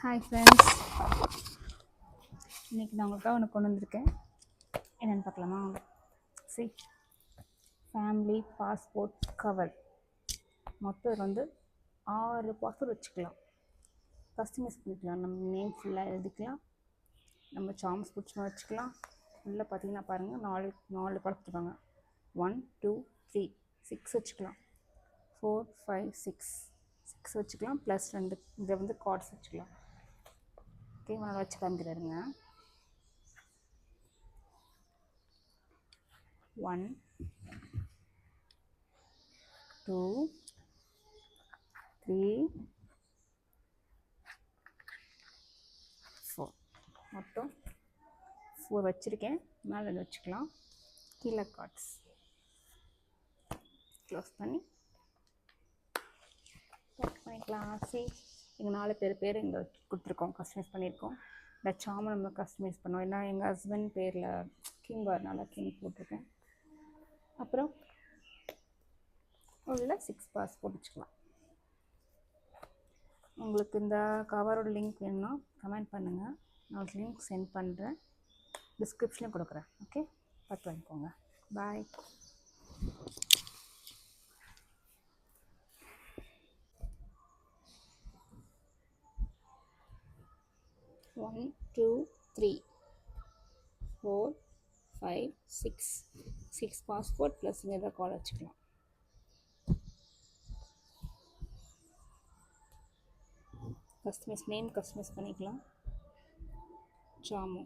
Hi friends, இன்றைக்கி நான் உங்களுக்காக ஒன்று கொண்டு வந்திருக்கேன். என்னென்னு பார்க்கலாமா? C family passport cover. மொத்தம் வந்து 6 பாஸ்போர்ட் வச்சுக்கலாம். கஸ்டமைஸ் பண்ணிக்கலாம். நம்ம நேம் ஃபுல்லாக எழுதிக்கலாம். நம்ம சாம்ஸ் பிடிச்சமாக வச்சுக்கலாம். உள்ளே பார்த்தீங்கன்னா பாருங்கள், 4 படுத்துருக்காங்க. 1 2 3 6 வச்சுக்கலாம். 4 5 6 வச்சுக்கலாம். ப்ளஸ் 2 இதை வந்து கார்ட்ஸ் வச்சுக்கலாம். ஓகே, நான் வச்சு காமிக்கிறாருங்க. 1 2 3 4 மொத்தம் 4 வச்சுருக்கேன். மேலே வச்சுக்கலாம். கீழே கார்ட்ஸ் க்ளோஸ் பண்ணி பேக் பண்ணிக்கலாம். சரி, எங்கள் 4 பேர் இங்கே கொடுத்துருக்கோம், கஸ்டமைஸ் பண்ணியிருக்கோம். இந்த சாமை நம்ம கஸ்டமைஸ் பண்ணோம். ஏன்னா எங்கள் ஹஸ்பண்ட் பேரில் கிங் வரனால கிங் போட்டிருக்கேன். அப்புறம் உள்ள 6 பாஸ்போர்ட் வச்சுக்கலாம். உங்களுக்கு இந்த கவரோட லிங்க் வேணும்னா கமெண்ட் பண்ணுங்கள். நான் லிங்க் சென்ட் பண்ணுறேன், டிஸ்கிரிப்ஷனில் கொடுக்குறேன். ஓகே, பார்த்து வாங்கிக்கோங்க. பாய். One, 2, 3, 4, 5, 6 பாஸ்போர்ட் ப்ளஸ் இங்கே தான் கால் வச்சுக்கலாம். கஸ்டமைஸ் நேம் கஸ்டமைஸ் பண்ணிக்கலாம். ஜாமு